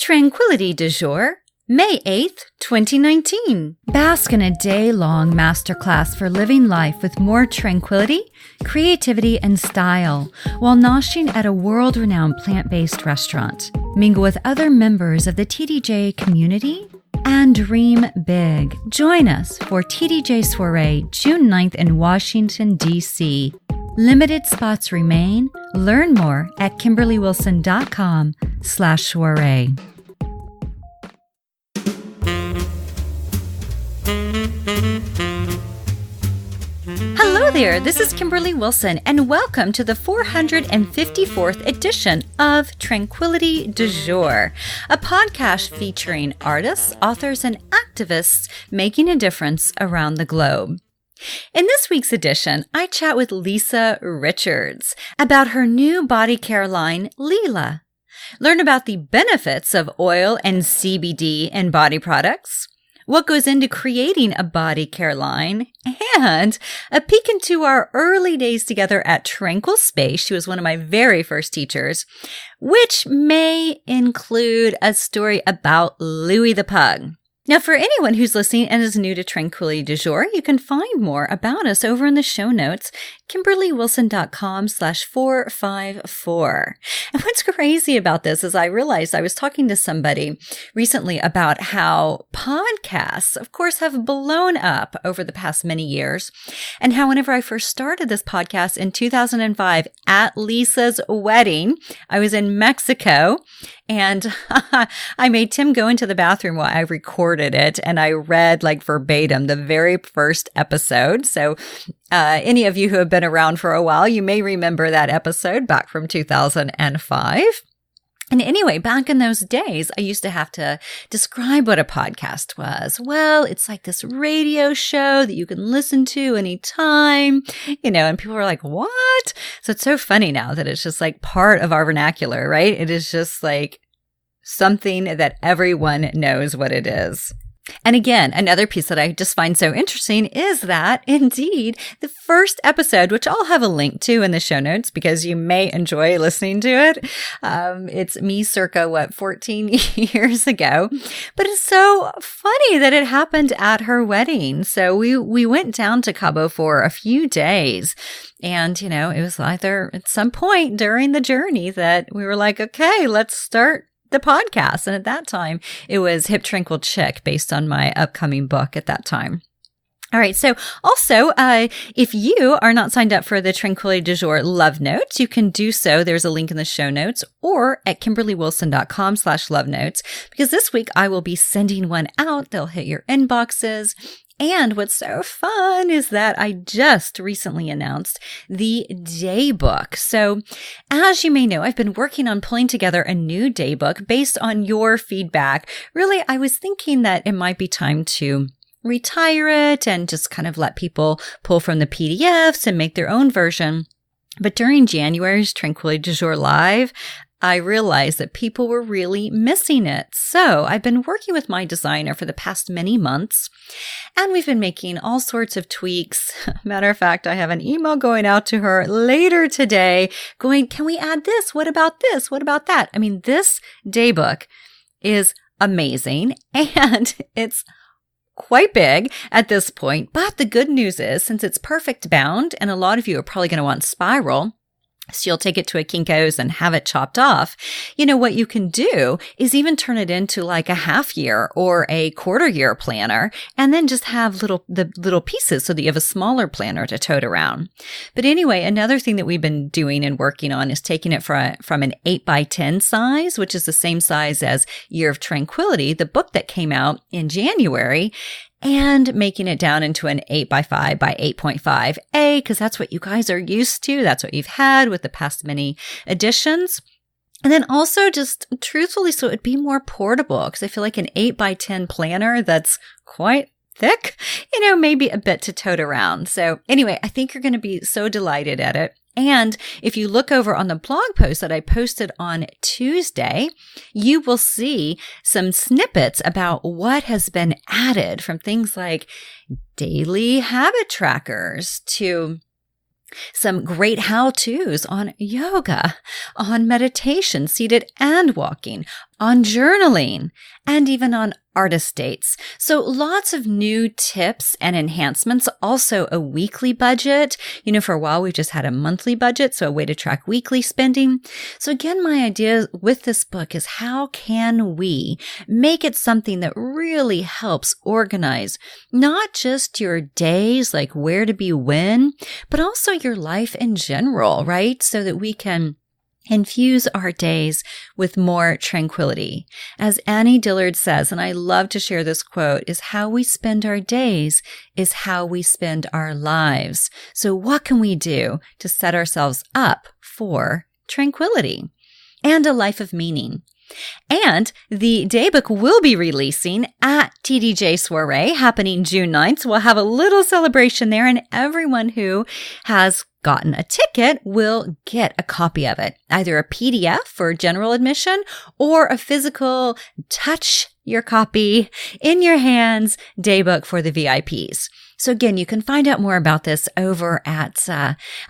Tranquility du Jour, May 8th, 2019. Bask in a day-long masterclass for living life with more tranquility, creativity, and style while noshing at a world-renowned plant-based restaurant. Mingle with other members of the TDJ community and dream big. Join us for TDJ Soirée, June 9th in Washington, D.C. Limited spots remain. Learn more at KimberlyWilson.com/soiree. Hello there, this is Kimberly Wilson, and welcome to the 454th edition of Tranquility du Jour, a podcast featuring artists, authors, and activists making a difference around the globe. In this week's edition, I chat with Lisa Richards about her new body care line, Leela. Learn about the benefits of oil and CBD in body products, what goes into creating a body care line, and a peek into our early days together at Tranquil Space. She was one of my very first teachers, which may include a story about Louie the Pug. Now, for anyone who's listening and is new to Tranquility du Jour, you can find more about us over in the show notes, KimberlyWilson.com/454. And what's crazy about this is I realized I was talking to somebody recently about how podcasts, of course, have blown up over the past many years, and how whenever I first started this podcast in 2005 at Lisa's wedding, I was in Mexico, and I made Tim go into the bathroom while I recorded it, and I read like verbatim the very first episode. So any of you who have been around for a while, you may remember that episode back from 2005. And anyway, back in those days, I used to have to describe what a podcast was. Well, it's like this radio show that you can listen to anytime, and people were like, what? So it's so funny now that it's just like part of our vernacular, right? It is just like something that everyone knows what it is. And again, another piece that I just find so interesting is that indeed the first episode, which I'll have a link to in the show notes because you may enjoy listening to it. It's me circa, 14 years ago, but it's so funny that it happened at her wedding. So we went down to Cabo for a few days, and, it was either at some point during the journey that we were like, okay, let's start the podcast. And at that time, it was Hip Tranquil Chick, based on my upcoming book at that time. All right. So also, if you are not signed up for the Tranquility du Jour Love Notes, you can do so. There's a link in the show notes or at KimberlyWilson.com/love notes, because this week I will be sending one out. They'll hit your inboxes. And what's so fun is that I just recently announced the daybook. So as you may know, I've been working on pulling together a new daybook based on your feedback. Really, I was thinking that it might be time to retire it and just kind of let people pull from the PDFs and make their own version. But during January's Tranquility du Jour Live, I realized that people were really missing it. So I've been working with my designer for the past many months, and we've been making all sorts of tweaks. Matter of fact, I have an email going out to her later today going, can we add this? What about this? What about that? I mean, this daybook is amazing, and it's quite big at this point. But the good news is, since it's perfect bound, and a lot of you are probably going to want spiral, so you'll take it to a Kinko's and have it chopped off. What you can do is even turn it into like a half year or a quarter year planner, and then just have the little pieces so that you have a smaller planner to tote around. But anyway, another thing that we've been doing and working on is taking it from an 8x10 size, which is the same size as Year of Tranquility, the book that came out in January, and making it down into an 8x5 by 8.5A, because that's what you guys are used to. That's what you've had with the past many editions. And then also just truthfully, so it'd be more portable, because I feel like an 8x10 planner that's quite thick, maybe a bit to tote around. So anyway, I think you're going to be so delighted at it. And if you look over on the blog post that I posted on Tuesday, you will see some snippets about what has been added, from things like daily habit trackers to some great how-tos on yoga, on meditation, seated and walking, on journaling, and even on artist dates. So lots of new tips and enhancements. Also a weekly budget. For a while we've just had a monthly budget, so a way to track weekly spending. So again, my idea with this book is how can we make it something that really helps organize not just your days, like where to be when, but also your life in general, right? So that we can infuse our days with more tranquility. As Annie Dillard says, and I love to share this quote, is how we spend our days is how we spend our lives. So what can we do to set ourselves up for tranquility and a life of meaning? And the daybook will be releasing at TDJ Soirée happening June 9th. So we'll have a little celebration there, and everyone who has gotten a ticket will get a copy of it, either a PDF for general admission or a physical touch your copy in your hands daybook for the VIPs. So again, you can find out more about this over at,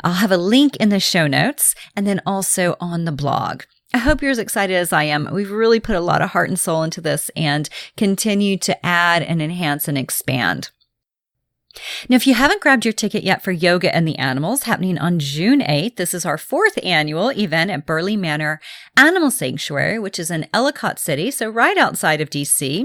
I'll have a link in the show notes and then also on the blog. I hope you're as excited as I am. We've really put a lot of heart and soul into this and continue to add and enhance and expand. Now, if you haven't grabbed your ticket yet for Yoga and the Animals happening on June 8th, this is our 4th annual event at Burleigh Manor Animal Sanctuary, which is in Ellicott City, so right outside of DC.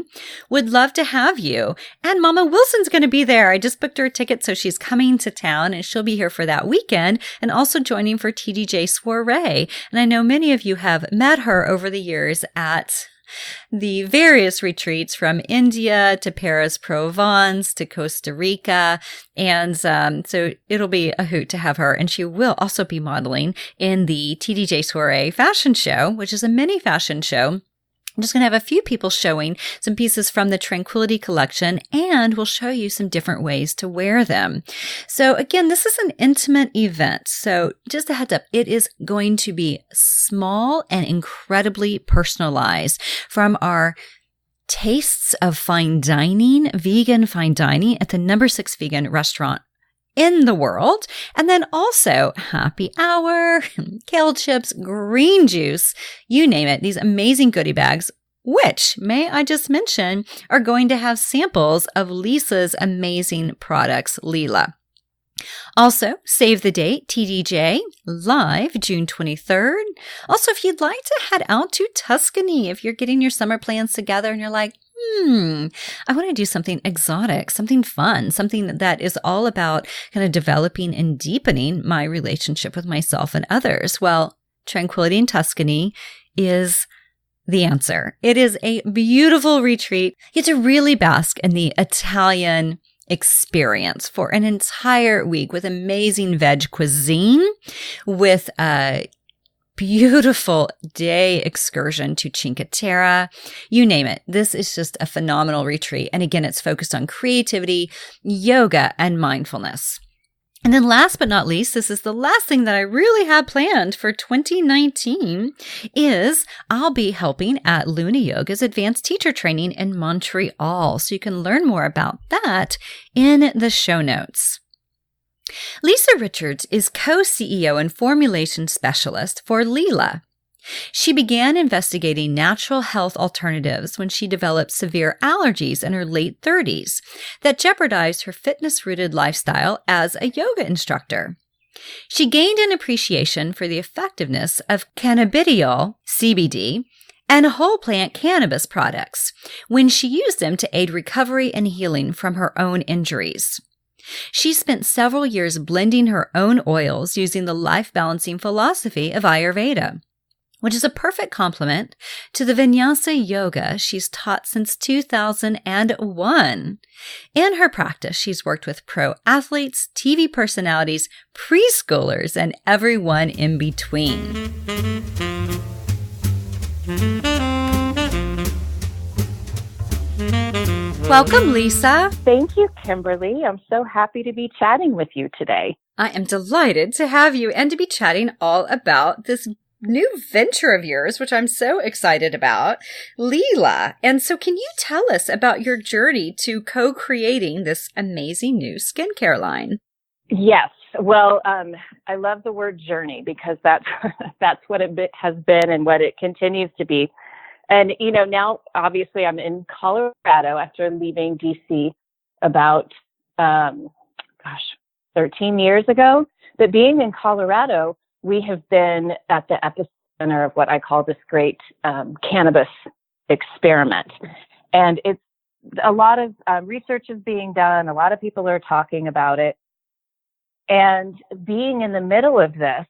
Would love to have you. And Mama Wilson's going to be there. I just booked her a ticket, so she's coming to town, and she'll be here for that weekend and also joining for TDJ Soirée. And I know many of you have met her over the years at the various retreats from India to Paris, Provence to Costa Rica. And so it'll be a hoot to have her. And she will also be modeling in the TDJ Soirée fashion show, which is a mini fashion show. I'm just going to have a few people showing some pieces from the Tranquility collection, and we'll show you some different ways to wear them. So again, this is an intimate event. So just a heads up, it is going to be small and incredibly personalized from our tastes of fine dining, vegan fine dining at the number 6 vegan restaurant in the world. And then also happy hour, kale chips, green juice, you name it, these amazing goodie bags, which, may I just mention, are going to have samples of Lisa's amazing products, Leela. Also, save the date, TDJ, live June 23rd. Also, if you'd like to head out to Tuscany, if you're getting your summer plans together and you're like, I want to do something exotic, something fun, something that is all about kind of developing and deepening my relationship with myself and others. Well, Tranquility in Tuscany is the answer. It is a beautiful retreat. You get to really bask in the Italian experience for an entire week with amazing veg cuisine, with a beautiful day excursion to Cinque Terre, you name it. This is just a phenomenal retreat. And again, it's focused on creativity, yoga, and mindfulness. And then last but not least, this is the last thing that I really have planned for 2019 is I'll be helping at Luna Yoga's advanced teacher training in Montreal. So you can learn more about that in the show notes. Lisa Richards is co-CEO and formulation specialist for Leela. She began investigating natural health alternatives when she developed severe allergies in her late 30s that jeopardized her fitness-rooted lifestyle as a yoga instructor. She gained an appreciation for the effectiveness of cannabidiol, CBD, and whole plant cannabis products when she used them to aid recovery and healing from her own injuries. She spent several years blending her own oils using the life-balancing philosophy of Ayurveda, which is a perfect complement to the Vinyasa yoga she's taught since 2001. In her practice, she's worked with pro athletes, TV personalities, preschoolers, and everyone in between. Welcome, Lisa. Thank you, Kimberly. I'm so happy to be chatting with you today. I am delighted to have you and to be chatting all about this new venture of yours, which I'm so excited about, Leela. And so can you tell us about your journey to co-creating this amazing new skincare line? Yes. Well, I love the word journey because that's what it has been and what it continues to be. And, now obviously I'm in Colorado after leaving DC about, 13 years ago. But being in Colorado, we have been at the epicenter of what I call this great cannabis experiment. And it's a lot of research is being done. A lot of people are talking about it. And being in the middle of this,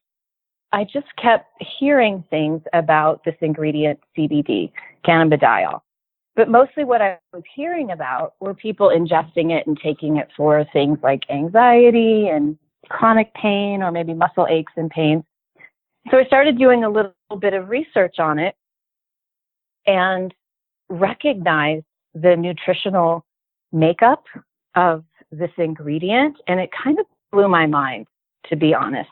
I just kept hearing things about this ingredient, CBD, cannabidiol. But mostly what I was hearing about were people ingesting it and taking it for things like anxiety and chronic pain or maybe muscle aches and pains. So I started doing a little bit of research on it and recognized the nutritional makeup of this ingredient. And it kind of blew my mind, to be honest.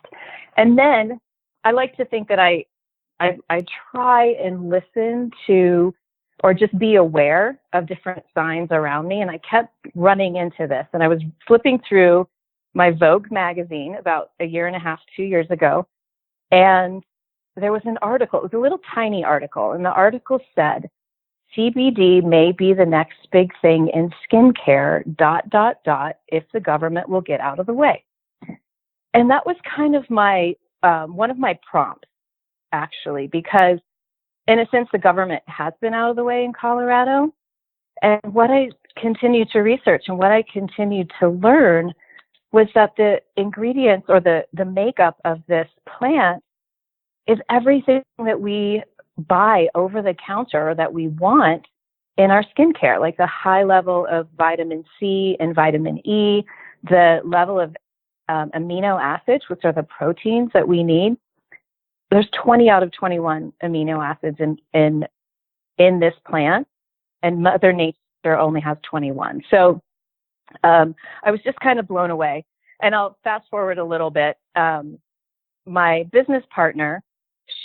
And then I like to think that I try and listen to or just be aware of different signs around me. And I kept running into this. And I was flipping through my Vogue magazine about a year and a half, 2 years ago. And there was an article. It was a little tiny article. And the article said, CBD may be the next big thing in skincare, ... if the government will get out of the way. And that was kind of my, one of my prompts, actually, because in a sense, the government has been out of the way in Colorado. And what I continued to research and what I continued to learn was that the ingredients or the makeup of this plant is everything that we buy over the counter or that we want in our skincare, like the high level of vitamin C and vitamin E, the level of amino acids, which are the proteins that we need. There's 20 out of 21 amino acids in this plant, and Mother Nature only has 21. So I was just kind of blown away. And I'll fast forward a little bit. My business partner,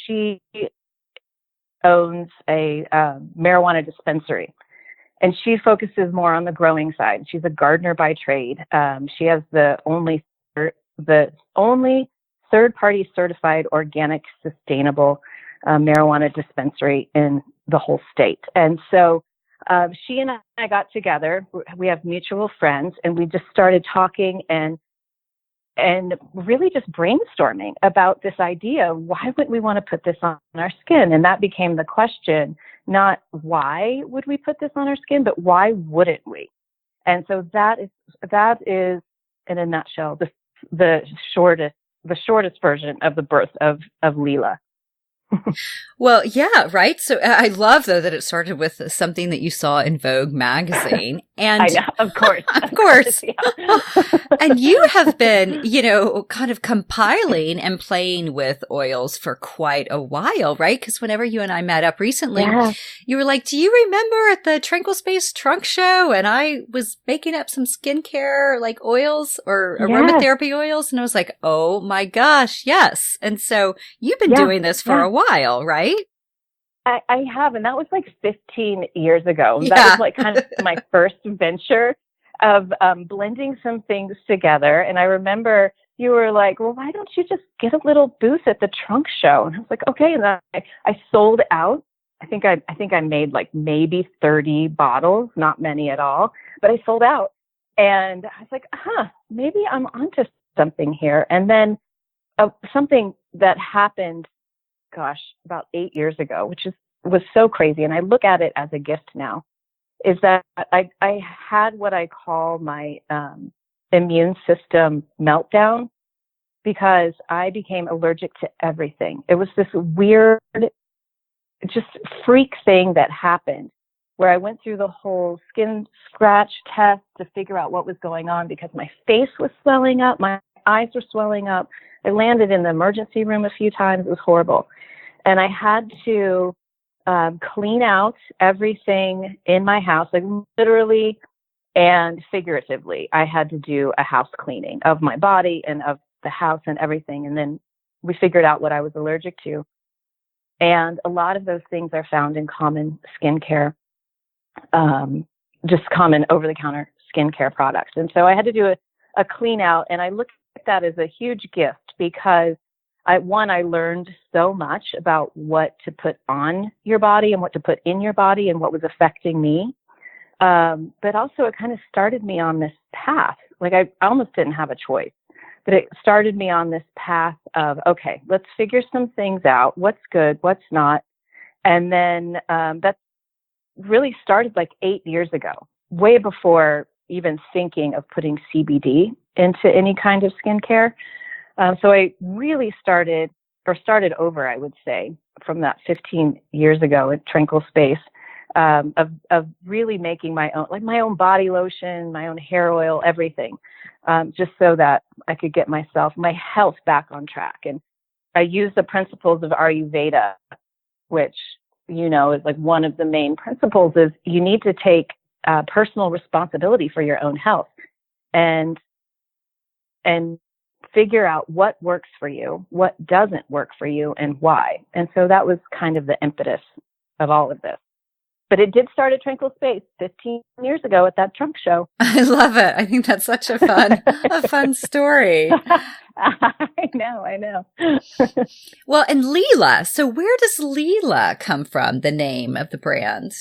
she owns a marijuana dispensary, and she focuses more on the growing side. She's a gardener by trade. She has the only third-party certified organic sustainable marijuana dispensary in the whole state. And so she and I got together. We have mutual friends, and we just started talking and really just brainstorming about this idea. Why wouldn't we want to put this on our skin? And that became the question, not why would we put this on our skin, but why wouldn't we? And so that is in a nutshell, the shortest version of the birth of Leela. Well, yeah, right. So I love, though, that it started with something that you saw in Vogue magazine. And I know, of course. Of course. And you have been, kind of compiling and playing with oils for quite a while, right? Because whenever you and I met up recently, you were like, do you remember at the Tranquil Space trunk show? And I was making up some skincare, like oils or aromatherapy oils. And I was like, oh my gosh, yes. And so you've been doing this for a while, right? I have, and that was like 15 years ago. That was like kind of my first venture of blending some things together. And I remember you were like, well, why don't you just get a little booth at the trunk show? And I was like, okay. And I sold out. I think I made like maybe 30 bottles, not many at all, but I sold out. And I was like, maybe I'm onto something here. And then something that happened, about 8 years ago, which was so crazy. And I look at it as a gift now, is that I had what I call my immune system meltdown because I became allergic to everything. It was this weird, just freak thing that happened where I went through the whole skin scratch test to figure out what was going on because my face was swelling up, my eyes were swelling up. I landed in the emergency room a few times. It was horrible. And I had to clean out everything in my house, like literally and figuratively. I had to do a house cleaning of my body and of the house and everything. And then we figured out what I was allergic to. And a lot of those things are found in common skincare, just common over-the-counter skincare products. And so I had to do a clean out. And I look at that as a huge gift because I learned so much about what to put on your body and what to put in your body and what was affecting me. But also it kind of started me on this path. Like I almost didn't have a choice, but it started me on this path of, okay, let's figure some things out. What's good, what's not. And then that really started like 8 years ago, way before even thinking of putting CBD into any kind of skincare. So I really started over, I would say, from that 15 years ago at Tranquil Space, of really making my own body lotion, my own hair oil, everything, just so that I could get my health back on track. And I use the principles of Ayurveda, which, is like one of the main principles is you need to take personal responsibility for your own health and figure out what works for you, what doesn't work for you, and why. And so that was kind of the impetus of all of this. But it did start at Tranquil Space 15 years ago at that trunk show. I love it. I think that's such a fun story. I know. Well, and Leela. So where does Leela come from, the name of the brand?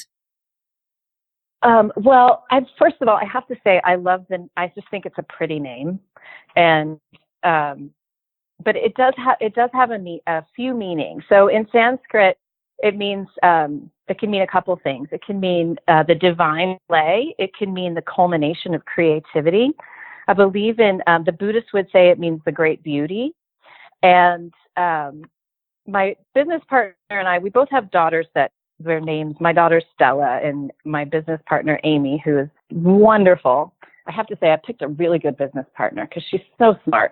Well, first of all, I have to say I just think it's a pretty name. And but it does have a few meanings. So in Sanskrit, it means it can mean a couple things. It can mean the divine play. It can mean the culmination of creativity. I believe in the Buddhists would say it means the great beauty. And my business partner and I, we both have daughters that their names. My daughter's Stella, and my business partner Amy, who is wonderful. I have to say I picked a really good business partner because she's so smart.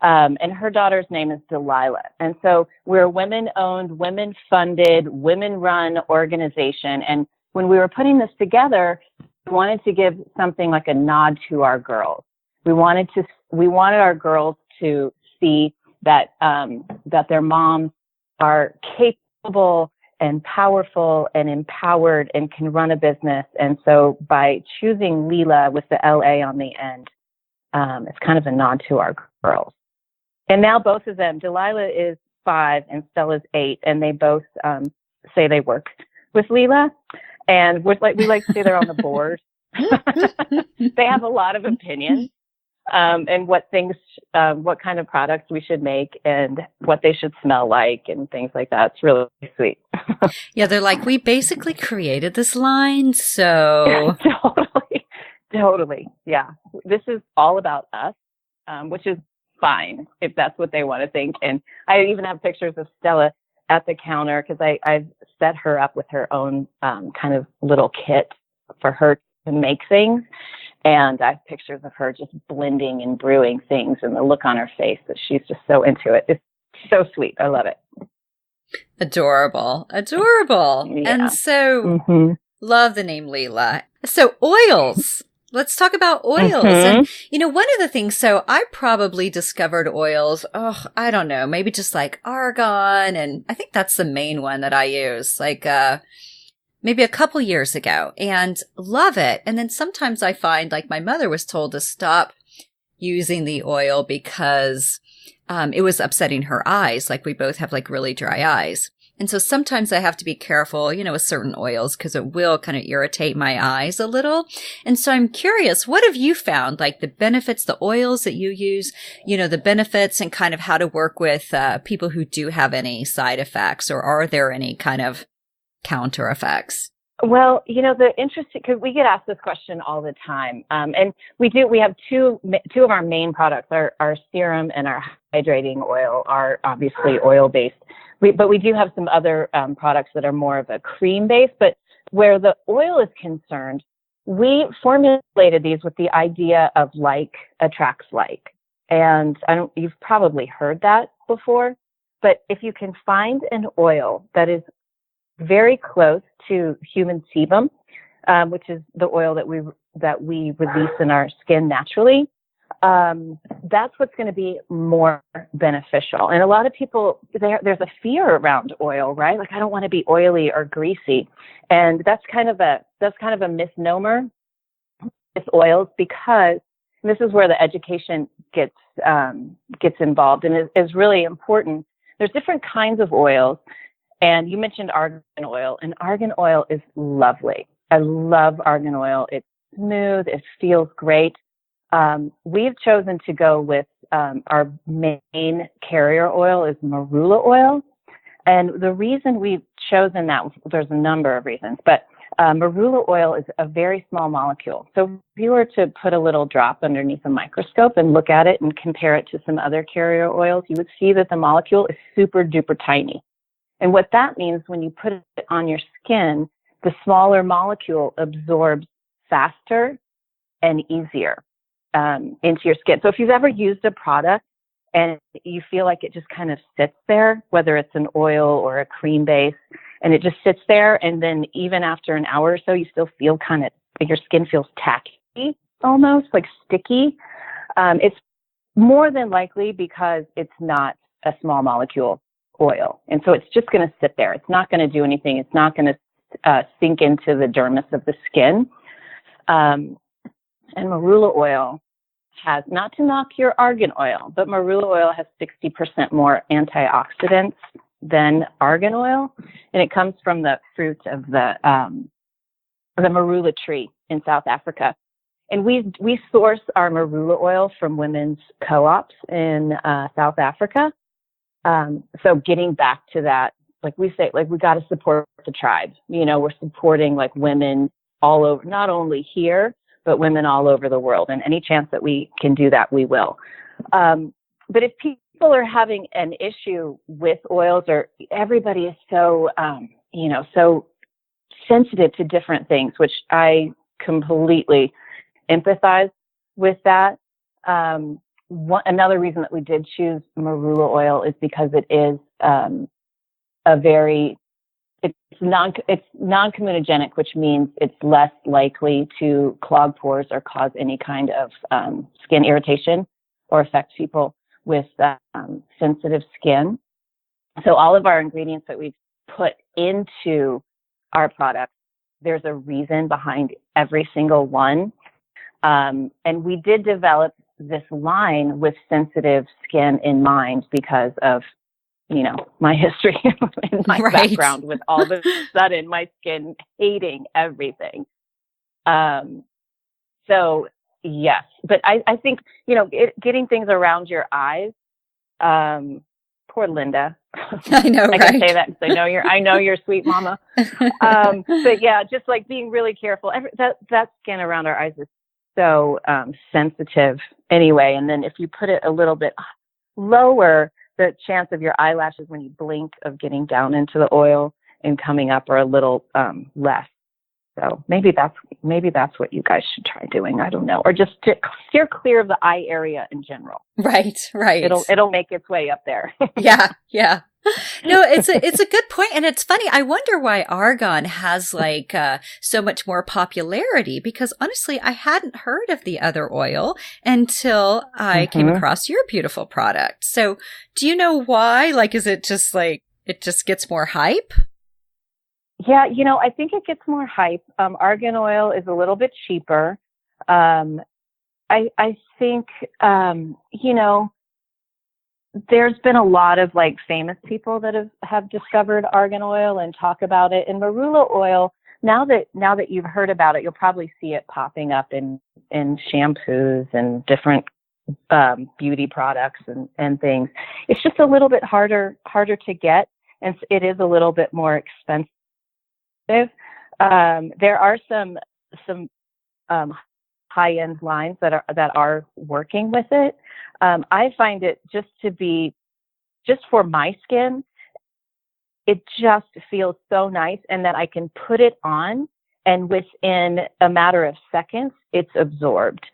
And her daughter's name is Delilah. And so we're a women-owned, women-funded, women-run organization. And when we were putting this together, we wanted to give something like a nod to our girls. We wanted our girls to see that that their moms are capable and powerful and empowered and can run a business. And so by choosing Leela with the LA on the end, it's kind of a nod to our girls. And now both of them, Delilah is 5 and Stella's 8, and they both say they work with Leela. And we like to say they're on the board. They have a lot of opinions. And what kind of products we should make and what they should smell like and things like that. It's really sweet. Yeah, they're like, we basically created this line, so. Totally. Yeah. This is all about us, which is fine if that's what they want to think. And I even have pictures of Stella at the counter because I've set her up with her own kind of little kit for her to make things. And I have pictures of her just blending and brewing things and the look on her face that she's just so into it. It's so sweet. I love it. Adorable. Yeah. And so love the name Leela. So oils. Let's talk about oils. And, one of the things, so I probably discovered oils, I don't know, maybe just like argan. And I think that's the main one that I use, like, maybe a couple years ago, and love it. And then sometimes I find, like, my mother was told to stop using the oil because it was upsetting her eyes. Like, we both have like really dry eyes. And so sometimes I have to be careful, with certain oils because it will kind of irritate my eyes a little. And so I'm curious, what have you found? Like the benefits, the oils that you use, the benefits and kind of how to work with people who do have any side effects, or are there any kind of counter effects? Well, the interesting, because we get asked this question all the time. And we have two of our main products, our serum and our hydrating oil are obviously oil-based. But we do have some other products that are more of a cream-based. But where the oil is concerned, we formulated these with the idea of like attracts like. And you've probably heard that before. But if you can find an oil that is very close to human sebum, which is the oil that we release in our skin naturally, that's what's going to be more beneficial. And a lot of people, there's a fear around oil, right? Like, I don't want to be oily or greasy, and that's kind of a misnomer with oils, because this is where the education gets involved and is really important. there's different kinds of oils. And you mentioned argan oil, and argan oil is lovely. I love argan oil. It's smooth. It feels great. We've chosen to go with our main carrier oil is marula oil. And the reason we've chosen that, there's a number of reasons, but marula oil is a very small molecule. So if you were to put a little drop underneath a microscope and look at it and compare it to some other carrier oils, you would see that the molecule is super duper tiny. And what that means, when you put it on your skin, the smaller molecule absorbs faster and easier into your skin. So if you've ever used a product and you feel like it just kind of sits there, whether it's an oil or a cream base, and it just sits there, and then even after an hour or so, you still feel kind of, your skin feels tacky, almost like sticky. It's more than likely because it's not a small molecule oil. And so it's just going to sit there. It's not going to do anything. It's not going to sink into the dermis of the skin. And marula oil has, not to knock your argan oil, but marula oil has 60% more antioxidants than argan oil. And it comes from the fruit of the marula tree in South Africa. And we source our marula oil from women's co-ops in South Africa. So getting back to that, like we say, like we got to support the tribe. You know, we're supporting like women all over, not only here, but women all over the world. And any chance that we can do that, we will. But if people are having an issue with oils, or everybody is so, so sensitive to different things, which I completely empathize with that. Another reason that we did choose marula oil is because it is it's non-comedogenic, which means it's less likely to clog pores or cause any kind of skin irritation or affect people with sensitive skin. So all of our ingredients that we've put into our products, there's a reason behind every single one. And we did develop this line with sensitive skin in mind because of, my history and my background with all of a sudden my skin hating everything. So yes, but I think, getting things around your eyes, poor Linda. I know, I can say that because I know you're sweet mama. But yeah, just like being really careful. That skin around our eyes is so sensitive anyway. And then if you put it a little bit lower, the chance of your eyelashes when you blink of getting down into the oil and coming up are a little less. So maybe that's what you guys should try doing. I don't know, or just to steer clear of the eye area in general. Right. It'll make its way up there. Yeah. No, it's a good point, and it's funny. I wonder why argan has like so much more popularity, because honestly, I hadn't heard of the other oil until I came across your beautiful product. So, do you know why? Like, is it just like it just gets more hype? Yeah, I think it gets more hype. Argan oil is a little bit cheaper. I think there's been a lot of like famous people that have discovered argan oil and talk about it. And marula oil, now that you've heard about it, you'll probably see it popping up in shampoos and different beauty products and things. It's just a little bit harder to get, and it is a little bit more expensive. There are some high-end lines that are working with it. I find it just for my skin, it just feels so nice, and that I can put it on, and within a matter of seconds, it's absorbed.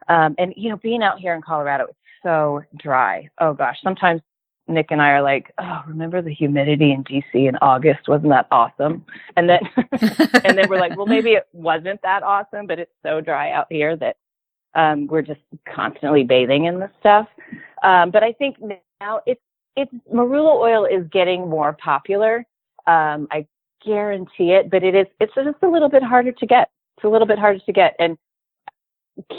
And being out here in Colorado, it's so dry. Oh gosh, sometimes Nick and I are like, oh, remember the humidity in DC in August? Wasn't that awesome? And then we're like, well, maybe it wasn't that awesome, but it's so dry out here that we're just constantly bathing in this stuff. But I think now it's marula oil is getting more popular. I guarantee it, but it's just a little bit harder to get. It's a little bit harder to get, and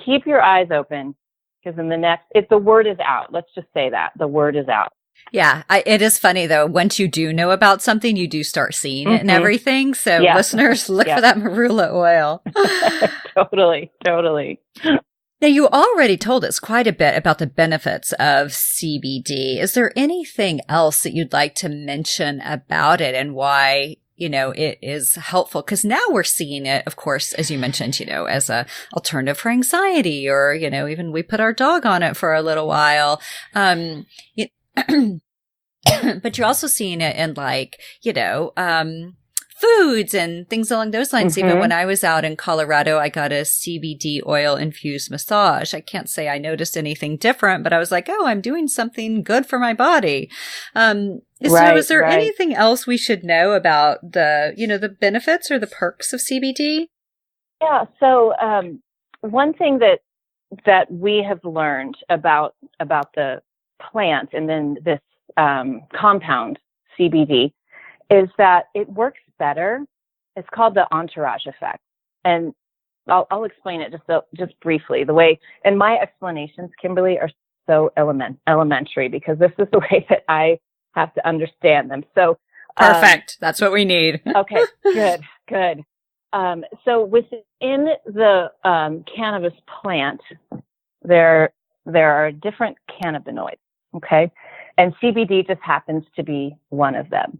keep your eyes open, because the word is out. Let's just say that the word is out. Yeah, it is funny though. Once you do know about something, you do start seeing it and everything. So listeners, look for that marula oil. Totally, totally. Now, you already told us quite a bit about the benefits of CBD. Is there anything else that you'd like to mention about it and why, it is helpful? Because now we're seeing it, of course, as you mentioned, as a alternative for anxiety, or, even we put our dog on it for a little while. But you're also seeing it in foods and things along those lines. Mm-hmm. Even when I was out in Colorado, I got a CBD oil infused massage. I can't say I noticed anything different, but I was like, oh, I'm doing something good for my body. So is there anything else we should know about the benefits or the perks of CBD? Yeah. So, one thing that we have learned about the plant and then this compound CBD is that it works better. It's called the entourage effect, and I'll explain it just briefly. The way, and my explanations, Kimberly, are so elementary because this is the way that I have to understand them. So perfect. That's what we need. Okay. Good. So within the cannabis plant, there are different cannabinoids. Okay. And CBD just happens to be one of them.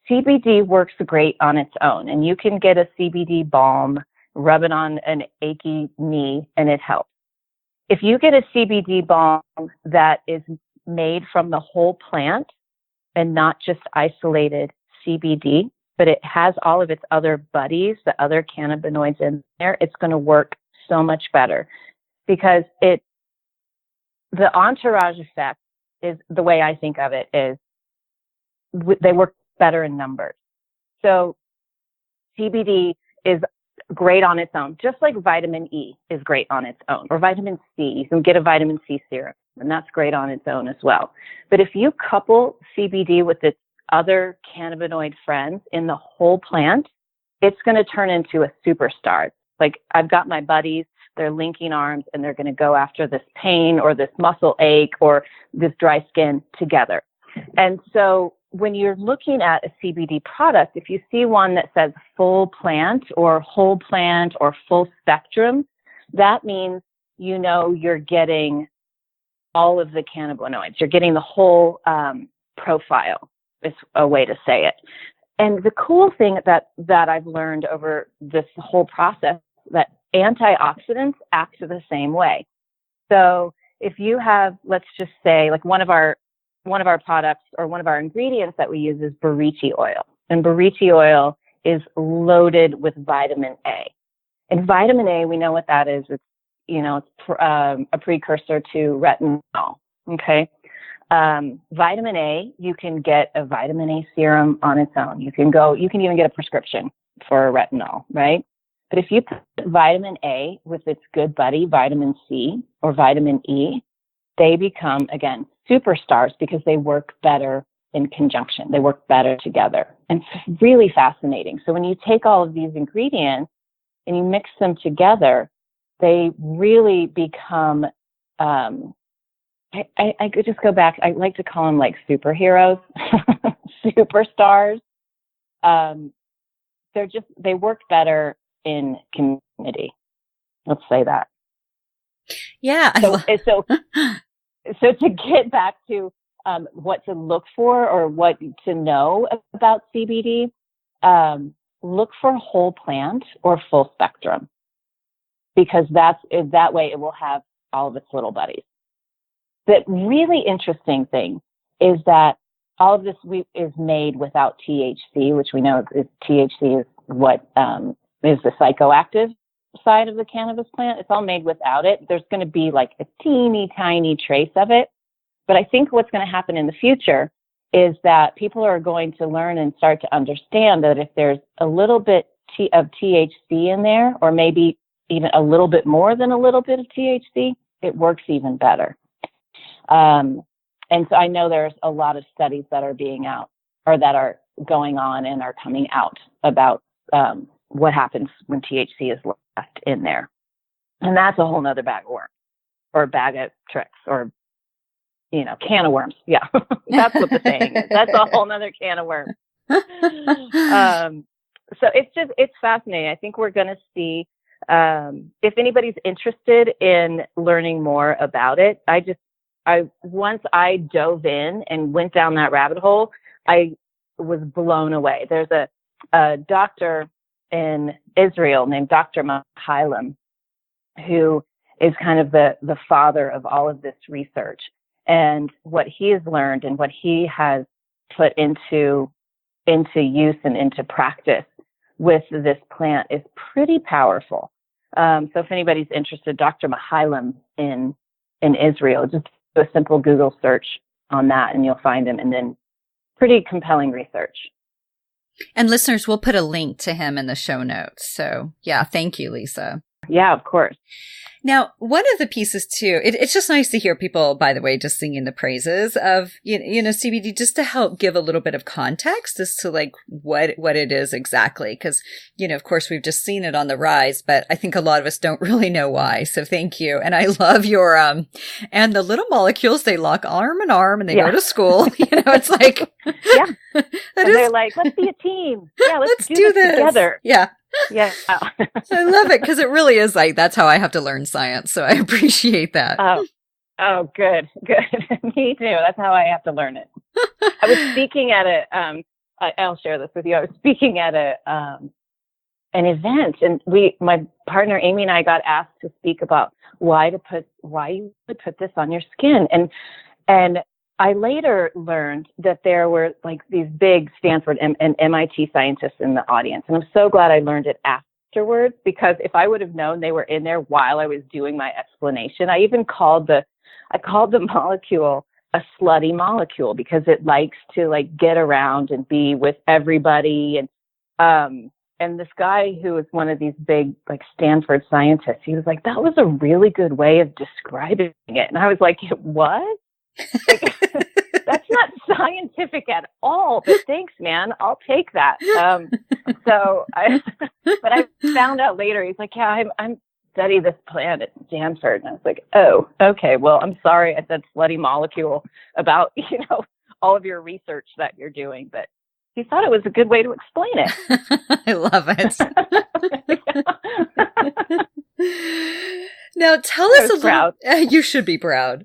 CBD works great on its own, and you can get a CBD balm, rub it on an achy knee, and it helps. If you get a CBD balm that is made from the whole plant and not just isolated CBD, but it has all of its other buddies, the other cannabinoids in there, it's going to work so much better because the entourage effect is the way I think of it is they work better in numbers. So CBD is great on its own, just like vitamin E is great on its own, or vitamin C. You can get a vitamin C serum, and that's great on its own as well. But if you couple CBD with its other cannabinoid friends in the whole plant, it's going to turn into a superstar. Like I've got my buddies, they're linking arms, and they're going to go after this pain or this muscle ache or this dry skin together. And so when you're looking at a CBD product, if you see one that says full plant or whole plant or full spectrum, that means you're getting all of the cannabinoids. You're getting the whole profile, is a way to say it. And the cool thing that I've learned over this whole process, that antioxidants act the same way. So if you have, let's just say, like one of our products or one of our ingredients that we use is borichi oil. And borichi oil is loaded with vitamin A. And vitamin A, we know what that is. It's, a precursor to retinol. Okay. Vitamin A, you can get a vitamin A serum on its own. You can even get a prescription for retinol, right? But if you put vitamin A with its good buddy, vitamin C or vitamin E, they become, again, superstars because they work better in conjunction. They work better together. And it's really fascinating. So when you take all of these ingredients and you mix them together, they really become, I could just go back. I like to call them like superheroes, superstars. They work better in community. Let's say that. Yeah. So to get back to what to look for or what to know about CBD, look for whole plant or full spectrum, because that way it will have all of its little buddies. The really interesting thing is that all of this is made without THC, which we know THC is what is the psychoactive side of the cannabis plant. It's all made without it. There's going to be like a teeny tiny trace of it. But I think what's going to happen in the future is that people are going to learn and start to understand that if there's a little bit of THC in there, or maybe even a little bit more than a little bit of THC, it works even better. And so I know there's a lot of studies that are being out or that are going on and are coming out about what happens when THC is left in there. And that's a whole nother bag of work or bag of tricks or can of worms. Yeah, that's what the saying is. That's a whole nother can of worms. So it's fascinating. I think we're going to see, if anybody's interested in learning more about it, once I dove in and went down that rabbit hole, I was blown away. There's a doctor in Israel named Dr. Mahailam, who is kind of the father of all of this research. And what he has learned and what he has put into use and into practice with this plant is pretty powerful. So if anybody's interested, Dr. Mahailam in Israel, just do a simple Google search on that and you'll find him. And then pretty compelling research. And listeners, we'll put a link to him in the show notes. So yeah, thank you, Lisa. Yeah, of course. Now, one of the pieces too, it's just nice to hear people, by the way, just singing the praises of, CBD, just to help give a little bit of context as to like what it is exactly. Cause, of course we've just seen it on the rise, but I think a lot of us don't really know why. So thank you. And I love your, and the little molecules, they lock arm in arm and they go to school. It's like, yeah. They're like, let's be a team. Yeah. Let's do this together. Yeah. Yeah. I love it because it really is like, that's how I have to learn science. So I appreciate that. Oh, good. Me too. That's how I have to learn it. I was speaking at I'll share this with you. I was speaking at an event and my partner, Amy, and I got asked to speak about why you would put this on your skin. And I later learned that there were like these big Stanford and MIT scientists in the audience. And I'm so glad I learned it afterwards, because if I would have known they were in there while I was doing my explanation, I even called the molecule a slutty molecule, because it likes to like get around and be with everybody. And this guy who was one of these big like Stanford scientists, he was like, that was a really good way of describing it. And I was like, what? Like, that's not scientific at all, but thanks, man. I'll take that. But I found out later, he's like, yeah, I'm studying this plant at Stanford. And I was like, oh, okay. Well, I'm sorry I said slutty molecule about, all of your research that you're doing, but he thought it was a good way to explain it. I love it. Now, tell us a little. You should be proud.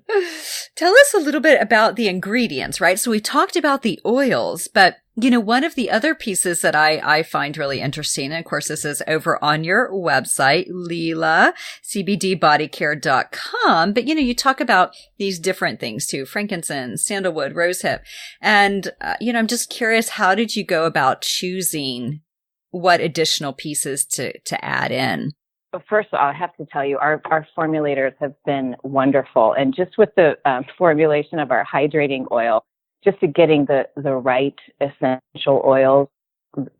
Tell us a little bit about the ingredients, right? So we talked about the oils, but one of the other pieces that I find really interesting, and of course this is over on your website, Leela, cbdbodycare.com, but you talk about these different things too: frankincense, sandalwood, rosehip, and I'm just curious, how did you go about choosing what additional pieces to add in? Well, first of all, I have to tell you, our formulators have been wonderful. And just with the formulation of our hydrating oil, just to getting the right essential oils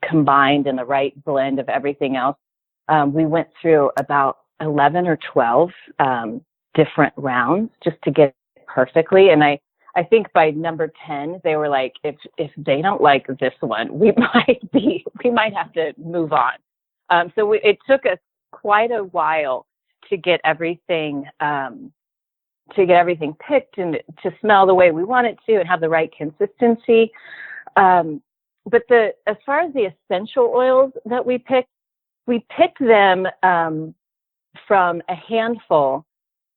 combined and the right blend of everything else, we went through about 11 or 12 different rounds just to get it perfectly. And I think by number 10, they were like, if they don't like this one, we might have to move on. So it took us quite a while to get everything picked and to smell the way we want it to and have the right consistency. But as far as the essential oils that we picked them from a handful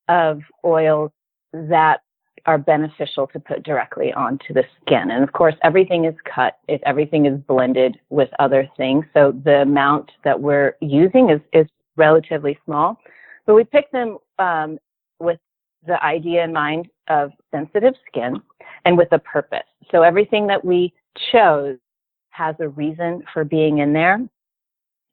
of oils that are beneficial to put directly onto the skin. And of course, everything is cut. Everything is blended with other things. So the amount that we're using is relatively small, but we picked them with the idea in mind of sensitive skin and with a purpose. So everything that we chose has a reason for being in there.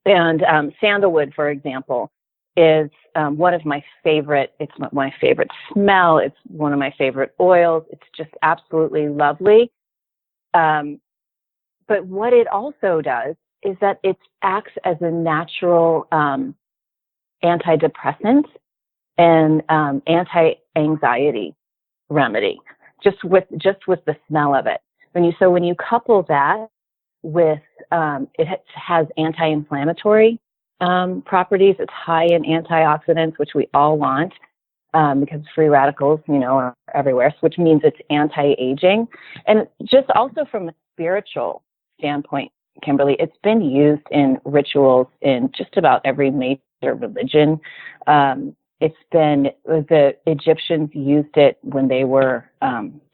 And sandalwood, for example, is one of my favorite. It's my favorite smell. It's one of my favorite oils. It's just absolutely lovely. But what it also does is that it acts as a natural antidepressant and anti-anxiety remedy, just with the smell of it. When you couple that with it has anti-inflammatory properties. It's high in antioxidants, which we all want. because free radicals, are everywhere, which means it's anti-aging. And just also from a spiritual standpoint, Kimberly, it's been used in rituals in just about every major religion. The Egyptians used it when they were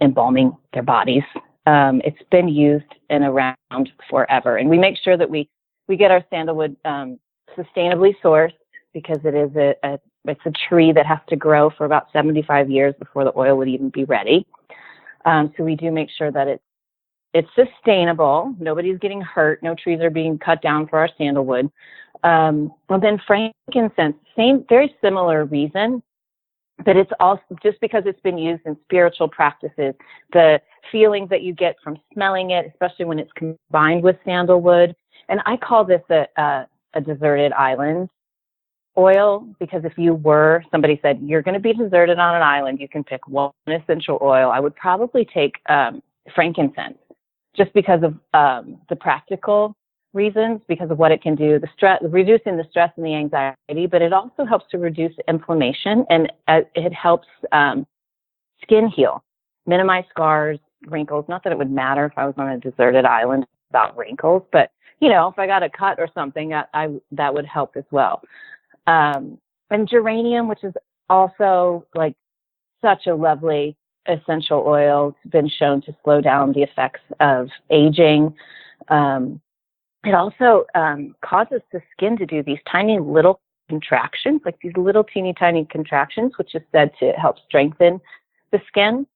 embalming their bodies. It's been used and around forever. And we make sure that we get our sandalwood sustainably sourced, because it is it's a tree that has to grow for about 75 years before the oil would even be ready. So we do make sure that it's sustainable. Nobody's getting hurt. No trees are being cut down for our sandalwood. And then frankincense, very similar reason, but it's also just because it's been used in spiritual practices, the feelings that you get from smelling it, especially when it's combined with sandalwood. And I call this a deserted island oil, because if somebody said, you're going to be deserted on an island, you can pick one essential oil, I would probably take frankincense, just because of the practical reasons, because of what it can do, reducing the stress and the anxiety, but it also helps to reduce inflammation, and it helps skin heal, minimize scars, wrinkles. Not that it would matter if I was on a deserted island about wrinkles, but if I got a cut or something, that would help as well. And geranium, which is also like such a lovely essential oil, it's been shown to slow down the effects of aging. It also causes the skin to do these tiny little contractions, like these little teeny tiny contractions, which is said to help strengthen the skin.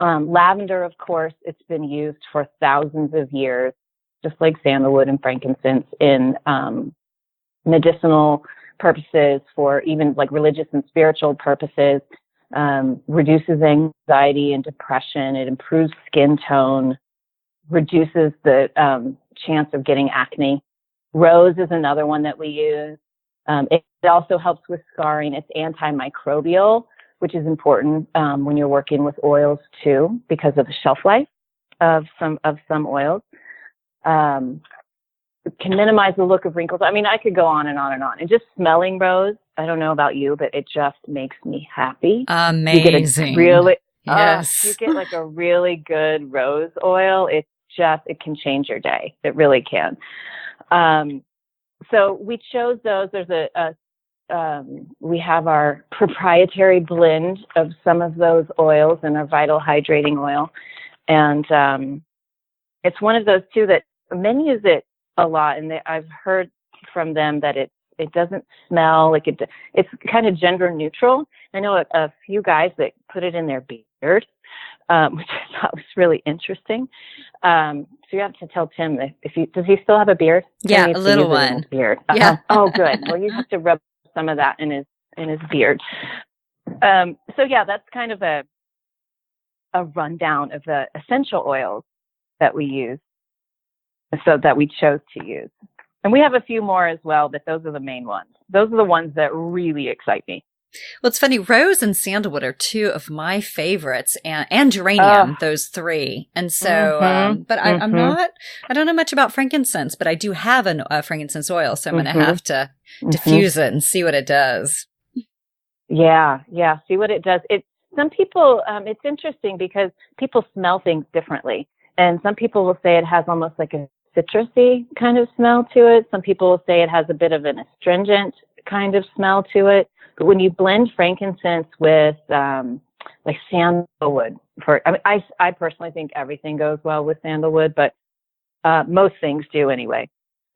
Lavender, of course, it's been used for thousands of years, just like sandalwood and frankincense, in medicinal purposes, for even like religious and spiritual purposes. Reduces anxiety and depression. It improves skin tone, reduces the chance of getting acne. Rose is another one that we use. It also helps with scarring. It's antimicrobial, which is important when you're working with oils too, because of the shelf life of some oils. It can minimize the look of wrinkles. I mean, I could go on and on and on. And just smelling rose, I don't know about you, but it just makes me happy. Amazing. Yes. You get like a really good rose oil. It can change your day. It really can. So we chose those. There's we have our proprietary blend of some of those oils in our Vital Hydrating Oil. And it's one of those too that men use it a lot. And I've heard from them that it doesn't smell like it's kind of gender neutral. I know a few guys that put it in their beard, which I thought was really interesting. So you have to tell Tim does he still have a beard? Yeah, a little one. Beard. Yeah. Oh, good. Well, you have to rub some of that in his beard. So yeah, that's kind of a rundown of the essential oils that we use, so that we chose to use. And we have a few more as well, but those are the main ones. Those are the ones that really excite me. Well, it's funny. Rose and sandalwood are two of my favorites, and geranium, those three. And so, but I don't know much about frankincense, but I do have a frankincense oil. So I'm going to have to diffuse it and see what it does. Yeah. See what it does. Some people, it's interesting because people smell things differently. And some people will say it has almost like a citrusy kind of smell to it. Some people will say it has a bit of an astringent kind of smell to it. But when you blend frankincense with like sandalwood, I personally think everything goes well with sandalwood, but most things do anyway.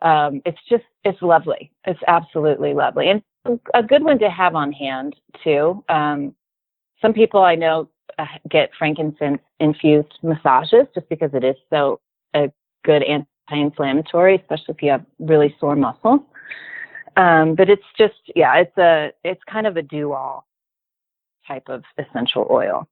It's lovely. It's absolutely lovely. And a good one to have on hand too. Some people I know get frankincense infused massages just because it is so a good anti-inflammatory, especially if you have really sore muscles. But it's just, it's kind of a do-all type of essential oil.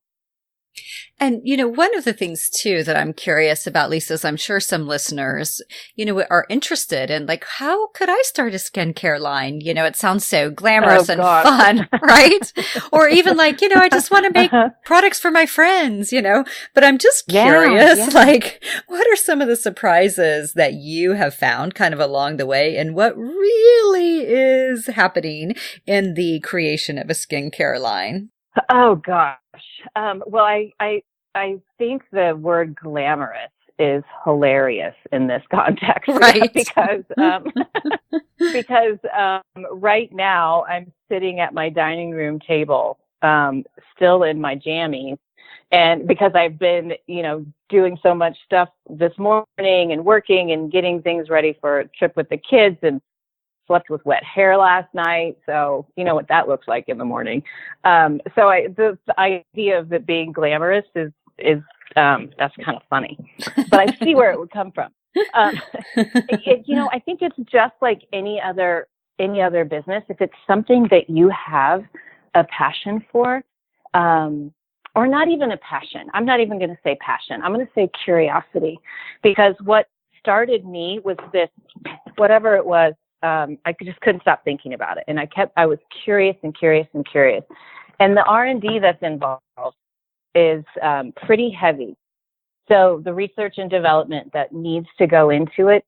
And, one of the things too that I'm curious about, Lisa, is I'm sure some listeners, are interested in, like, how could I start a skincare line? It sounds so glamorous and fun, right? Or even like, I just want to make products for my friends, but I'm just curious, like, what are some of the surprises that you have found kind of along the way, and what really is happening in the creation of a skincare line? Oh gosh. Well, I think the word glamorous is hilarious in this context, Right. because right now I'm sitting at my dining room table, still in my jammies, and because I've been, doing so much stuff this morning and working and getting things ready for a trip with the kids, and slept with wet hair last night, so you know what that looks like in the morning. The idea of it being glamorous is that's kind of funny, but I see where it would come from. Um, I think it's just like any other business. If it's something that you have a passion for, or not even a passion, I'm not even going to say passion. I'm going to say curiosity, because what started me was this, whatever it was. I just couldn't stop thinking about it, and I was curious and curious and curious, and the R&D that's involved is pretty heavy. So the research and development that needs to go into it,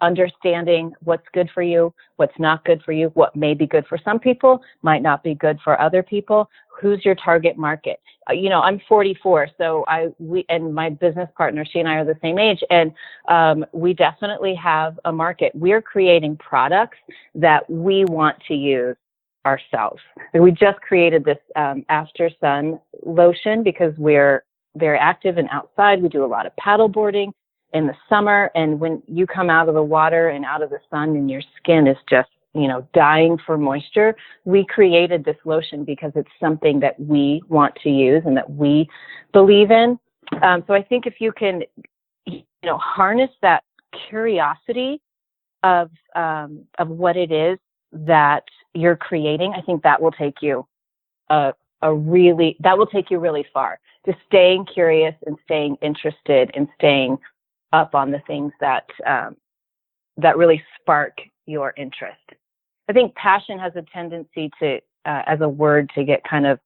understanding what's good for you, what's not good for you, what may be good for some people, might not be good for other people. Who's your target market? I'm 44, so we and my business partner, she and I are the same age, and we definitely have a market. We're creating products that we want to use ourselves. We just created this after sun lotion because we're very active and outside. We do a lot of paddle boarding in the summer, and when you come out of the water and out of the sun and your skin is just dying for moisture, we created this lotion because it's something that we want to use and that we believe in. So I think if you can harness that curiosity of what it is that you're creating, I think that will take you really far. Just staying curious and staying interested and staying up on the things that really spark your interest. I think passion has a tendency to, as a word, to get kind of,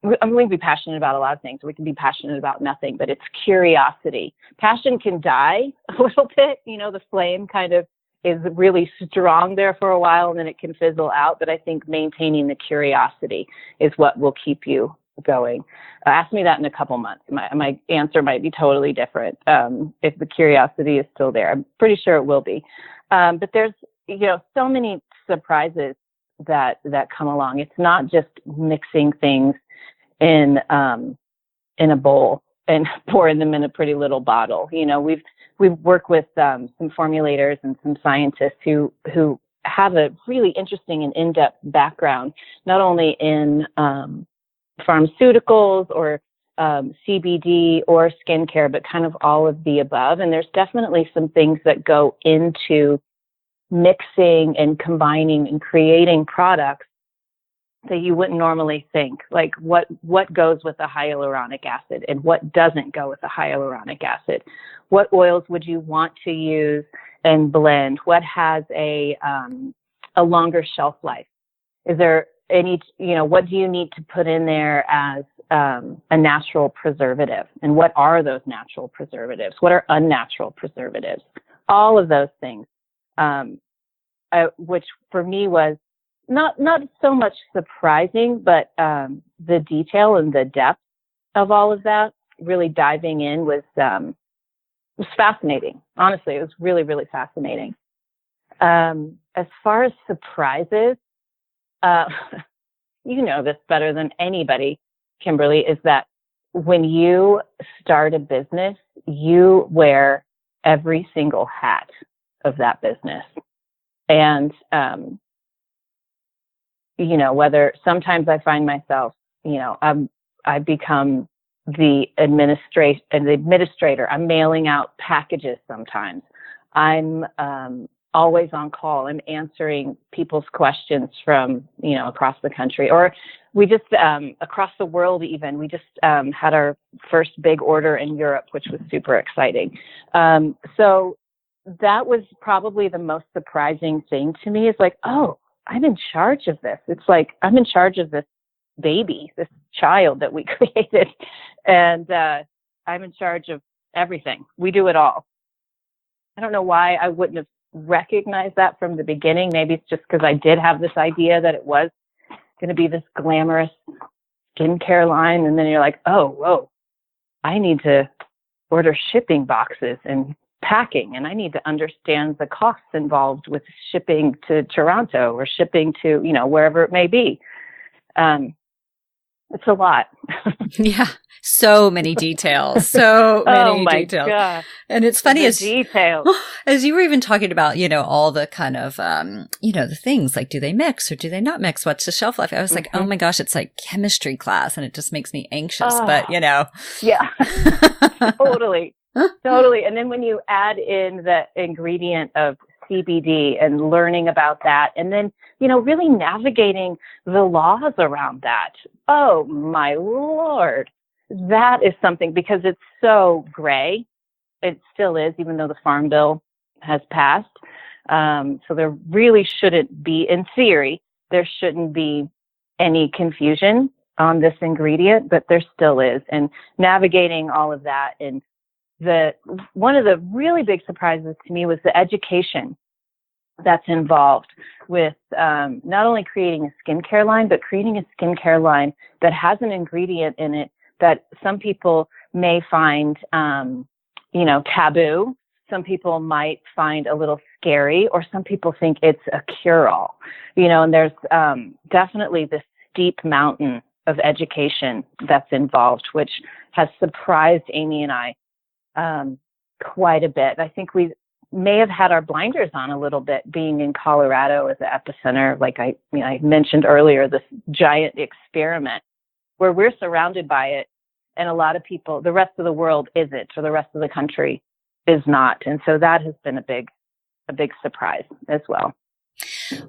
we can be passionate about a lot of things. We can be passionate about nothing, but it's curiosity. Passion can die a little bit. The flame kind of is really strong there for a while, and then it can fizzle out. But I think maintaining the curiosity is what will keep you going. Ask me that in a couple months. My answer might be totally different if the curiosity is still there. I'm pretty sure it will be. But there's so many surprises that come along. It's not just mixing things in a bowl and pouring them in a pretty little bottle. We've worked with some formulators and some scientists who have a really interesting and in-depth background, not only in pharmaceuticals or CBD or skincare, but kind of all of the above. And there's definitely some things that go into mixing and combining and creating products that you wouldn't normally think, like what goes with a hyaluronic acid and what doesn't go with a hyaluronic acid. What oils would you want to use and blend? What has a longer shelf life? Is there any, what do you need to put in there as a natural preservative? And what are those natural preservatives? What are unnatural preservatives? All of those things, which for me was not so much surprising, but the detail and the depth of all of that, really diving in was fascinating. Honestly, it was really, really fascinating. As far as surprises, you know this better than anybody, Kimberly, is that when you start a business, you wear every single hat of that business. And, whether sometimes I find myself, I become the administrator. I'm mailing out packages sometimes. I'm always on call. I'm answering people's questions from, across the country, or we just, across the world even. We just had our first big order in Europe, which was super exciting. So that was probably the most surprising thing to me, is like, oh, I'm in charge of this. It's like, I'm in charge of this baby, this child that we created. And I'm in charge of everything. We do it all. I don't know why I wouldn't have recognized that from the beginning. Maybe it's just because I did have this idea that it was going to be this glamorous skincare line. And then you're like, oh, whoa, I need to order shipping boxes and packing, and I need to understand the costs involved with shipping to Toronto or shipping to, wherever it may be. It's a lot. Yeah. So many details. So many details. God. And it's funny as details. As you were even talking about, all the kind of, the things like, do they mix or do they not mix? What's the shelf life? I was like, oh my gosh, it's like chemistry class, and it just makes me anxious, but Yeah, totally. Totally. And then when you add in the ingredient of CBD and learning about that, and then, really navigating the laws around that. Oh my Lord. That is something, because it's so gray. It still is, even though the Farm Bill has passed. So there really shouldn't be, in theory, there shouldn't be any confusion on this ingredient, but there still is. And navigating all of that, and one of the really big surprises to me was the education that's involved with not only creating a skincare line, but creating a skincare line that has an ingredient in it that some people may find, taboo. Some people might find a little scary, or some people think it's a cure-all, and there's definitely this steep mountain of education that's involved, which has surprised Amy and I quite a bit. I think we may have had our blinders on a little bit, being in Colorado as the epicenter. Like I mentioned earlier, this giant experiment where we're surrounded by it, and a lot of people, the rest of the world isn't, or the rest of the country is not. And so that has been a big surprise as well.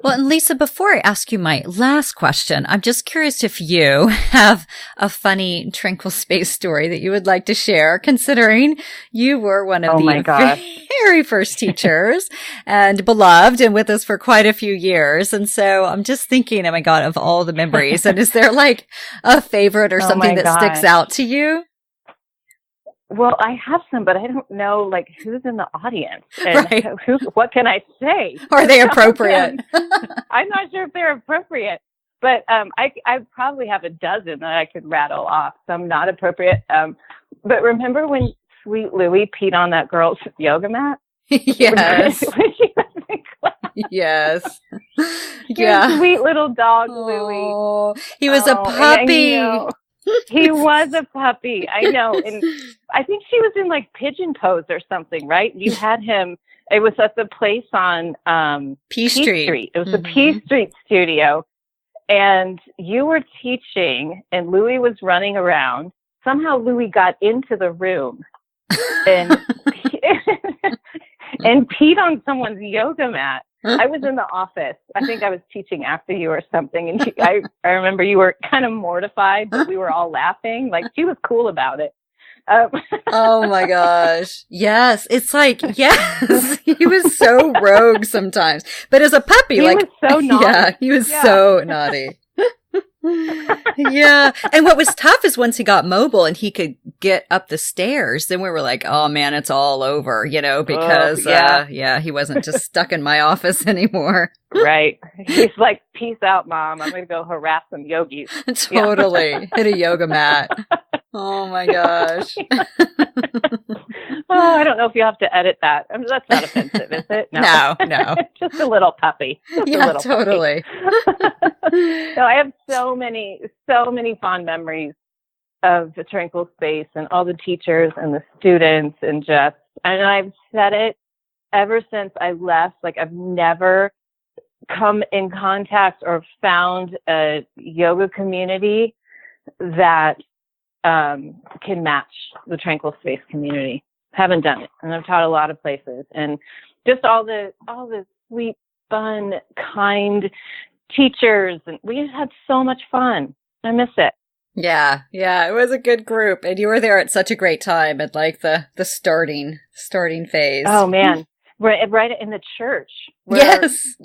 Well, and Lisa, before I ask you my last question, I'm just curious if you have a funny Tranquil Space story that you would like to share, considering you were one of the very first teachers and beloved and with us for quite a few years. And so I'm just thinking, oh my God, of all the memories. And is there like a favorite or something that sticks out to you? Well, I have some, but I don't know, like, who's in the audience and what can I say? Are they appropriate? I'm not sure if they're appropriate, but I probably have a dozen that I could rattle off. Some not appropriate. But remember when sweet Louie peed on that girl's yoga mat? Yes. When she was in class. Yes. Your sweet little dog, Louie. He was a puppy. He was a puppy. I know. And I think she was in like pigeon pose or something, right? You had him. It was at the place on P Street. It was the P Street studio. And you were teaching, and Louie was running around. Somehow Louie got into the room and and peed on someone's yoga mat. I was in the office. I think I was teaching after you or something. And I remember you were kind of mortified, but we were all laughing. Like, she was cool about it. Oh my gosh. Yes. It's like, yes, he was so rogue sometimes, but as a puppy, he was so naughty. Yeah, he was so naughty. Yeah. And what was tough is once he got mobile and he could get up the stairs, then we were like, oh man, it's all over, because, he wasn't just stuck in my office anymore. Right. He's like, peace out, Mom. I'm going to go harass some yogis. Totally. Hit a yoga mat. Oh my gosh. I don't know if you have to edit that. I mean, that's not offensive, is it? No. Just a little puppy. Totally. So I have so many fond memories of the Tranquil Space and all the teachers and the students, and I've said it ever since I left. Like, I've never come in contact or found a yoga community that can match the Tranquil Space community. Haven't done it, and I've taught a lot of places, and just all the sweet, fun, kind teachers, and we just had so much fun. I miss it. Yeah, it was a good group, and you were there at such a great time at like the starting phase. Oh man, right in the church. Yes.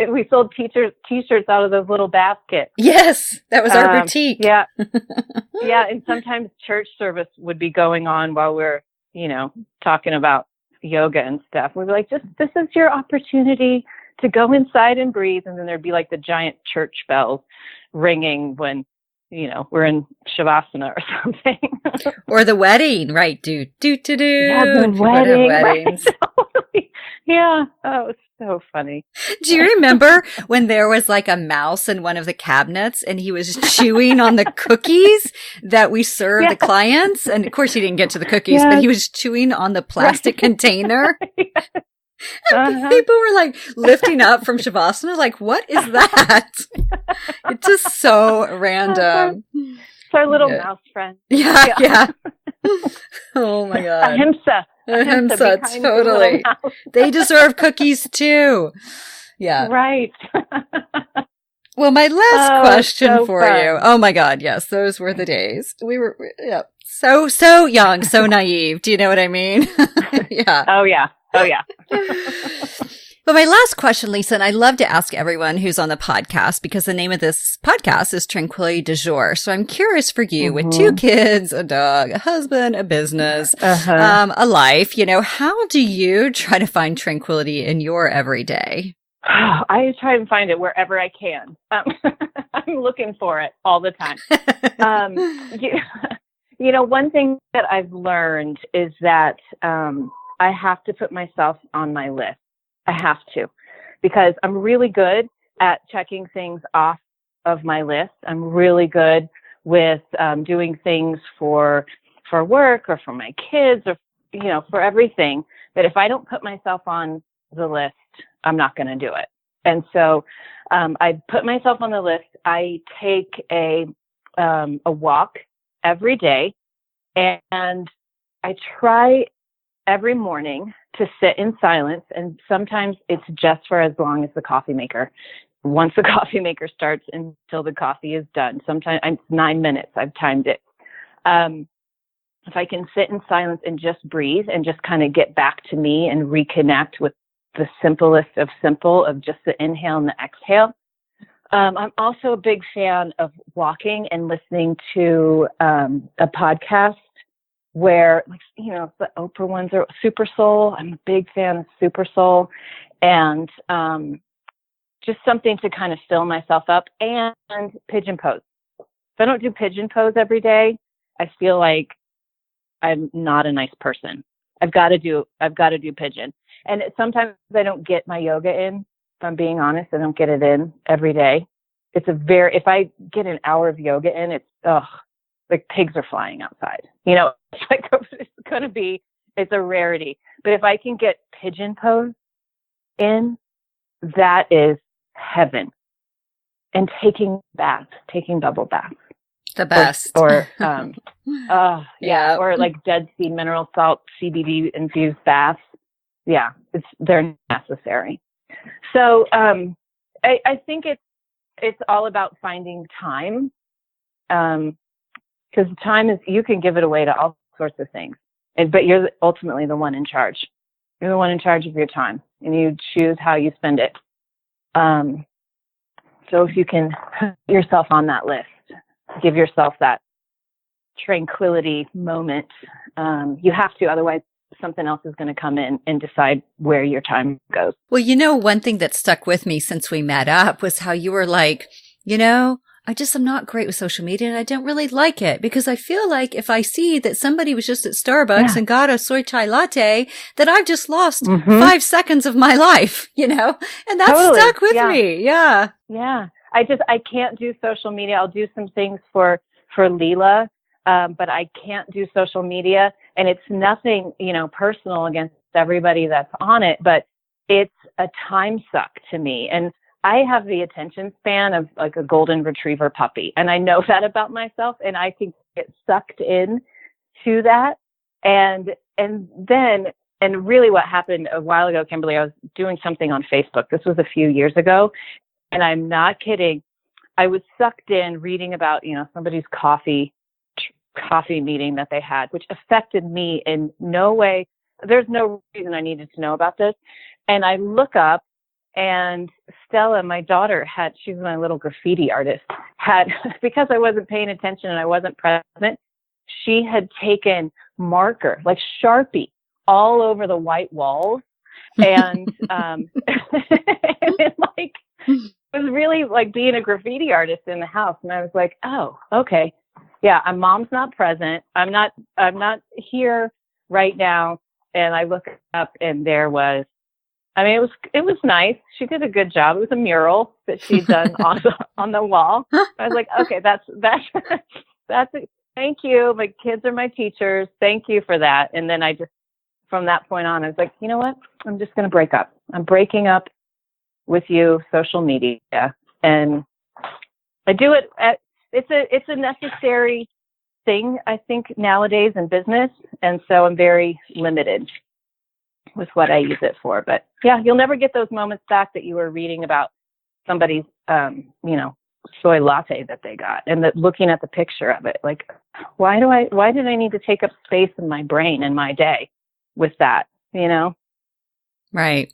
We sold t-shirts out of those little baskets. Yes, that was our boutique. Yeah. Yeah, and sometimes church service would be going on while we're, talking about yoga and stuff. We'd be like, this is your opportunity to go inside and breathe. And then there'd be like the giant church bells ringing when, we're in Shavasana or something. Or the wedding, right? Do. Yeah, the wedding. Weddings. Right? Totally. Yeah. Oh, it's so funny. Do you remember when there was like a mouse in one of the cabinets and he was chewing on the cookies that we served the clients? And of course he didn't get to the cookies, but he was chewing on the plastic container. And people were like lifting up from Shavasana, like, what is that? It's just so random. It's our little mouse friend. Yeah. Oh my God. Ahimsa, totally. They deserve cookies too. Yeah. Right. Well, my last question for you. Oh my God. Yes. Those were the days. We were so young, so naive. Do you know what I mean? Yeah. Oh yeah. But my last question, Lisa, and I love to ask everyone who's on the podcast because the name of this podcast is Tranquility du Jour. So I'm curious for you with 2 kids, a dog, a husband, a business, a life, how do you try to find tranquility in your everyday? I try and find it wherever I can. I'm looking for it all the time. One thing that I've learned is that I have to put myself on my list. I have to, because I'm really good at checking things off of my list. I'm really good with doing things for work or for my kids or, for everything. But if I don't put myself on the list, I'm not going to do it. And so I put myself on the list. I take a walk every day, and I try every morning to sit in silence. And sometimes it's just for as long as the coffee maker. Once the coffee maker starts until the coffee is done. Sometimes it's 9 minutes. I've timed it. If I can sit in silence and just breathe and just kind of get back to me and reconnect with the simplest of simple, of just the inhale and the exhale. I'm also a big fan of walking and listening to a podcast where, the Oprah ones are Super Soul. I'm a big fan of Super Soul, and just something to kind of fill myself up, and pigeon pose. If I don't do pigeon pose every day, I feel like I'm not a nice person. I've got to do pigeon. And sometimes I don't get my yoga in. If I'm being honest, I don't get it in every day. If I get an hour of yoga in, like pigs are flying outside. It's a rarity. But if I can get pigeon pose in, that is heaven. And taking bubble baths. The best. Or like Dead Sea mineral salt, CBD infused baths. Yeah, they're necessary. So I think it's all about finding time. Because time you can give it away to all sorts of things. But you're ultimately the one in charge. You're the one in charge of your time, and you choose how you spend it. So if you can put yourself on that list, give yourself that tranquility moment, you have to, otherwise something else is going to come in and decide where your time goes. Well, one thing that stuck with me since we met up was how you were like, I'm not great with social media, and I don't really like it because I feel like if I see that somebody was just at Starbucks and got a soy chai latte, that I've just lost 5 seconds of my life, and that stuck with me. Yeah. Yeah. I can't do social media. I'll do some things for Leela, but I can't do social media, and it's nothing, personal against everybody that's on it, but it's a time suck to me. And I have the attention span of like a golden retriever puppy. And I know that about myself, and I can get sucked in to that. And really what happened a while ago, Kimberly, I was doing something on Facebook. This was a few years ago, and I'm not kidding. I was sucked in reading about, somebody's coffee meeting that they had, which affected me in no way. There's no reason I needed to know about this. And I look up, and Stella, my daughter, she's my little graffiti artist, because I wasn't paying attention and I wasn't present, she had taken marker, like Sharpie, all over the white walls And, and it was really like being a graffiti artist in the house. And I was like, oh, okay. Yeah. Mom's not present. I'm not here right now. And I look up and there was, it was nice. She did a good job. It was a mural that she'd done on the wall. I was like, okay, that's it. Thank you. My kids are my teachers. Thank you for that. And then from that point on, I was like, you know what? I'm just going to break up. I'm breaking up with you, social media. And I do it it's a necessary thing, I think, nowadays in business. And so I'm very limited with what I use it for. But yeah, you'll never get those moments back that you were reading about somebody's, soy latte that they got, and looking at the picture of it. Like, why did I need to take up space in my brain and my day with that, Right.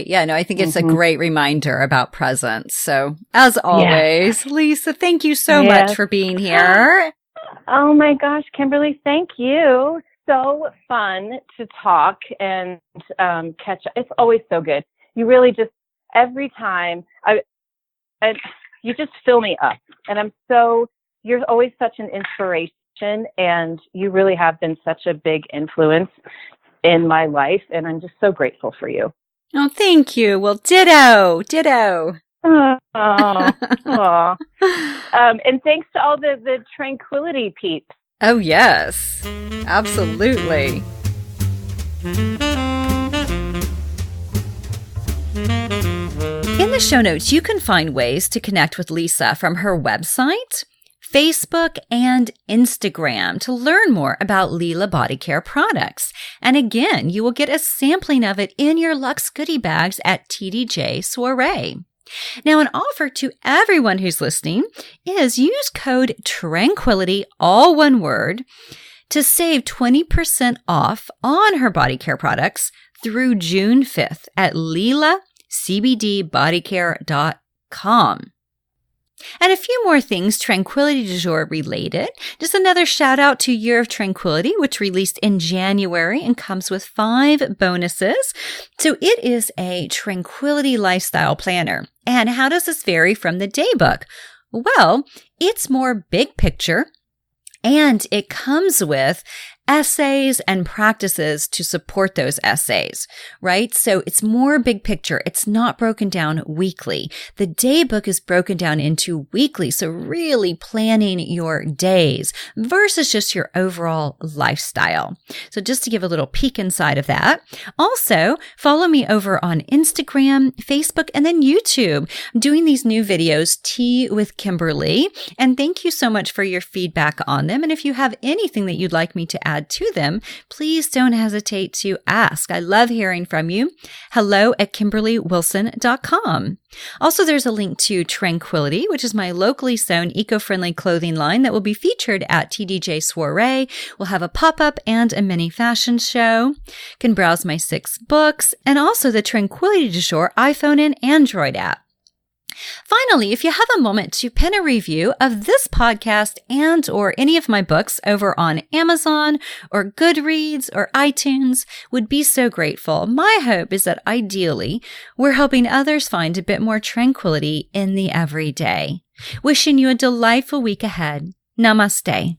Yeah, no, I think it's a great reminder about presence. So as always, Lisa, thank you so much for being here. Oh my gosh, Kimberly, thank you. So fun to talk and catch up. It's always so good. You really just, every time, you just fill me up. And you're always such an inspiration, and you really have been such a big influence in my life. And I'm just so grateful for you. Oh, thank you. Well, ditto. And thanks to all the Tranquility peeps. Oh, yes, absolutely. In the show notes, you can find ways to connect with Lisa from her website, Facebook, and Instagram to learn more about Lila Body Care products. And again, you will get a sampling of it in your Luxe goodie bags at TDJ Soirée. Now, an offer to everyone who's listening is use code Tranquility, all one word, to save 20% off on her body care products through June 5th at LilaCBDBodyCare.com. And a few more things Tranquility du Jour related. Just another shout out to Year of Tranquility, which released in January and comes with 5 bonuses. So it is a Tranquility lifestyle planner. And how does this vary from the daybook? Well, it's more big picture, and it comes with essays and practices to support those essays, right? So it's more big picture. It's not broken down weekly. The day book is broken down into weekly. So really planning your days versus just your overall lifestyle. So just to give a little peek inside of that. Also, follow me over on Instagram, Facebook, and then YouTube. I'm doing these new videos, Tea with Kimberly. And thank you so much for your feedback on them. And if you have anything that you'd like me to add to them, please don't hesitate to ask. I love hearing from you. hello@KimberlyWilson.com. Also, there's a link to Tranquility, which is my locally sewn eco-friendly clothing line that will be featured at TDJ Soirée. We'll have a pop-up and a mini fashion show. You can browse my 6 books and also the Tranquility du Jour iPhone and Android app. Finally, if you have a moment to pen a review of this podcast and or any of my books over on Amazon or Goodreads or iTunes, would be so grateful. My hope is that ideally, we're helping others find a bit more tranquility in the everyday. Wishing you a delightful week ahead. Namaste.